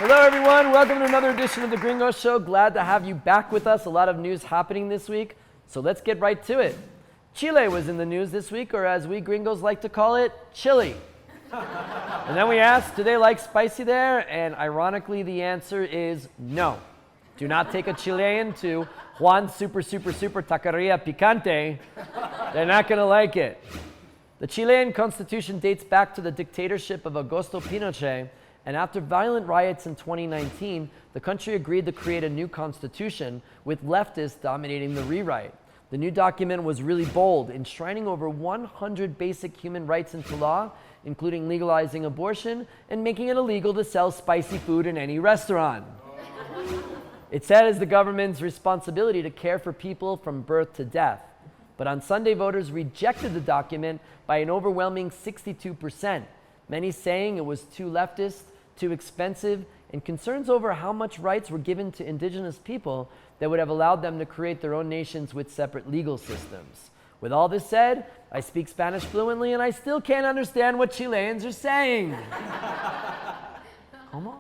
Hello, everyone. Welcome to another edition of the Gringo Show. Glad to have you back with us. A lot of news happening this week, so let's get right to it. Chile was in the news this week, or as we gringos like to call it, chili. And then we asked, do they like spicy there? And ironically, the answer is no. Do not take a Chilean to Juan Super Taqueria Picante. They're not going to like it. The Chilean constitution dates back to the dictatorship of Augusto Pinochet, and after violent riots in 2019, the country agreed to create a new constitution with leftists dominating the rewrite. The new document was really bold, enshrining over 100 basic human rights into law, including legalizing abortion and making it illegal to sell spicy food in any restaurant. It said it's the government's responsibility to care for people from birth to death. But on Sunday, voters rejected the document by an overwhelming 62%, many saying it was too leftist, too expensive, and concerns over how much rights were given to indigenous people that would have allowed them to create their own nations with separate legal systems. With all this said, I speak Spanish fluently and I still can't understand what Chileans are saying. ¿Cómo?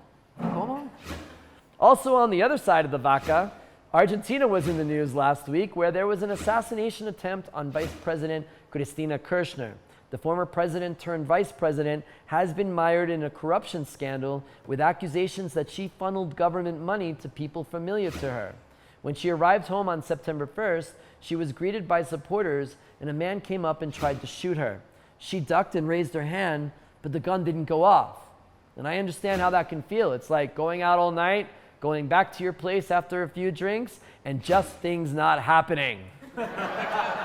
Also on the other side of the vaca, Argentina was in the news last week where there was an assassination attempt on Vice President Cristina Kirchner. The former president turned vice president has been mired in a corruption scandal with accusations that she funneled government money to people familiar to her. When she arrived home on September 1st, she was greeted by supporters and a man came up and tried to shoot her. She ducked and raised her hand, but the gun didn't go off. And I understand how that can feel. It's like going out all night, going back to your place after a few drinks, and just things not happening.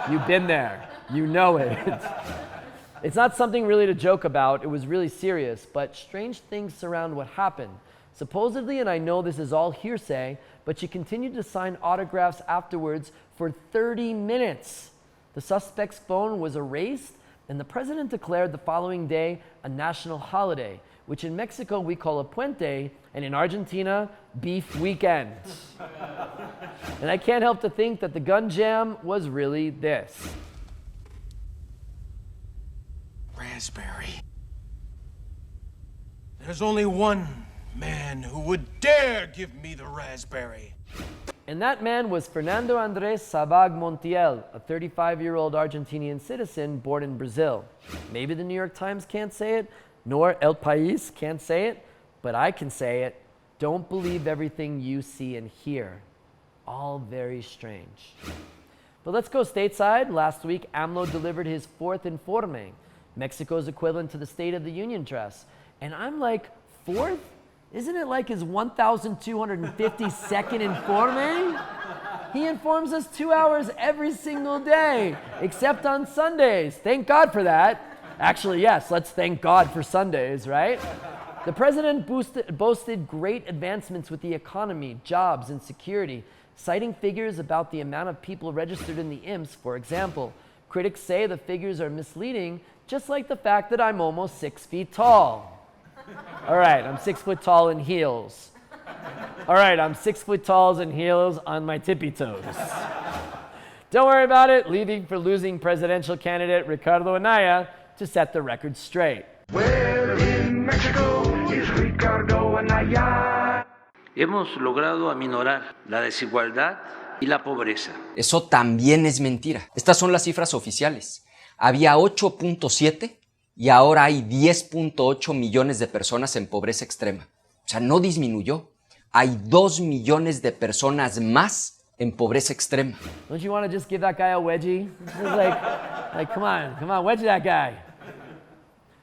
You've been there. You know it. It's not something really to joke about. It was really serious, but strange things surround what happened. Supposedly, and I know this is all hearsay, but she continued to sign autographs afterwards for 30 minutes. The suspect's phone was erased, and the president declared the following day a national holiday, which in Mexico we call a puente, and in Argentina, beef weekend. And I can't help to think that the gun jam was really this. Raspberry. There's only one man who would dare give me the raspberry. And that man was Fernando Andrés Sabag Montiel, a 35-year-old Argentinian citizen born in Brazil. Maybe the New York Times can't say it, nor El País can't say it, but I can say it. Don't believe everything you see and hear. All very strange. But let's go stateside. Last week, AMLO delivered his fourth informe, Mexico's equivalent to the State of the Union address. And I'm like, fourth? Isn't it like his 1,252nd informe? He informs us 2 hours every single day, except on Sundays. Thank God for that. Actually, yes, let's thank God for Sundays, right? The president boasted great advancements with the economy, jobs, and security, citing figures about the amount of people registered in the IMSS, for example. Critics say the figures are misleading, just like the fact that I'm almost 6 feet tall. All right, I'm 6 foot tall in heels. All right, I'm 6 foot tall in heels on my tippy toes. Don't worry about it, leaving for losing presidential candidate Ricardo Anaya to set the record straight. Where in Mexico is Ricardo Anaya? Hemos logrado aminorar la desigualdad y la pobreza. Eso también es mentira. Estas son las cifras oficiales. Había 8.7 y ahora hay 10.8 millones de personas en pobreza extrema. O sea, no disminuyó. Hay 2 millones de personas más en pobreza extrema. Don't you want to just give that guy a wedgie? Like, come on, wedge that guy.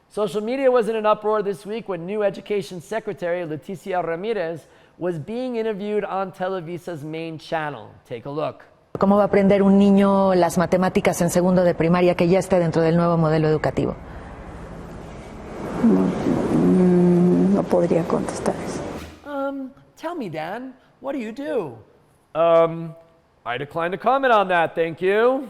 Social media was in an uproar this week when new Education Secretary Leticia Ramirez was being interviewed on Televisa's main channel. Take a look. ¿Cómo va a aprender un niño las matemáticas en segundo de primaria que ya esté dentro del nuevo modelo educativo? No podría contestar eso. Tell me, Dan, what do you do? I decline to comment on that, thank you.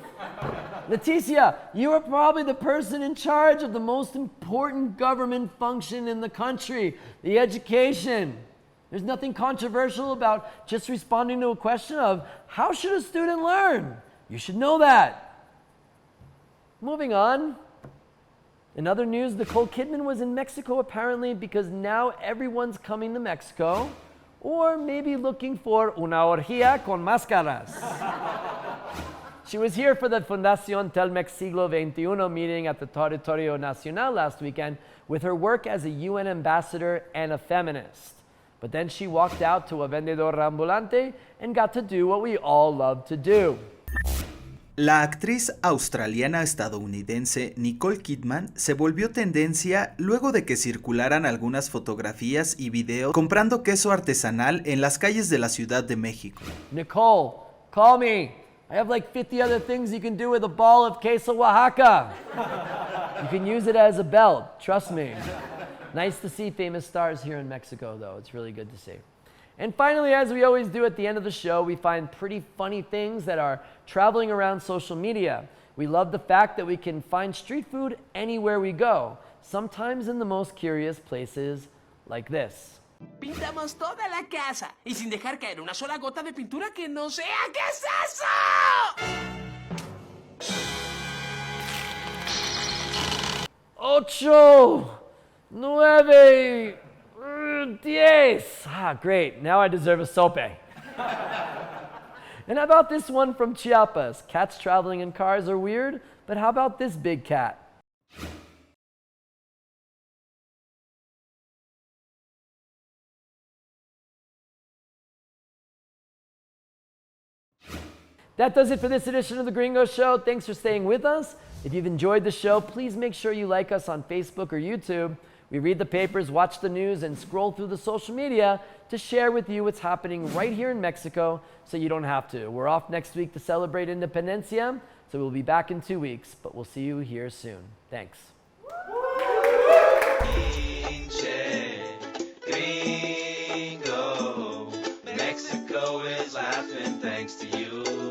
Leticia, you are probably the person in charge of the most important government function in the country, the education. There's nothing controversial about just responding to a question of how should a student learn? You should know that. Moving on. In other news, Nicole Kidman was in Mexico apparently because now everyone's coming to Mexico, or maybe looking for una orgía con máscaras. She was here for the Fundación Telmex Siglo XXI meeting at the Territorio Nacional last weekend with her work as a UN ambassador and a feminist. But then she walked out to a vendedor ambulante and got to do what we all love to do. La actriz australiana-estadounidense Nicole Kidman se volvió tendencia luego de que circularan algunas fotografías y videos comprando queso artesanal en las calles de la Ciudad de México. Nicole, call me. I have like 50 other things you can do with a ball of queso Oaxaca. You can use it as a belt, trust me. Nice to see famous stars here in Mexico, though. It's really good to see. And finally, as we always do at the end of the show, we find pretty funny things that are traveling around social media. We love the fact that we can find street food anywhere we go, sometimes in the most curious places like this. Pintamos toda la casa y sin dejar caer una sola gota de pintura que no sea. ¿Qué es eso? 8, 9, 10. Ah, great. Now I deserve a sope. And how about this one from Chiapas? Cats traveling in cars are weird, but how about this big cat? That does it for this edition of The Gringo Show. Thanks for staying with us. If you've enjoyed the show, please make sure you like us on Facebook or YouTube. We read the papers, watch the news, and scroll through the social media to share with you what's happening right here in Mexico so you don't have to. We're off next week to celebrate Independencia, so we'll be back in 2 weeks, but we'll see you here soon. Thanks. Gringo, Mexico is laughing thanks to you.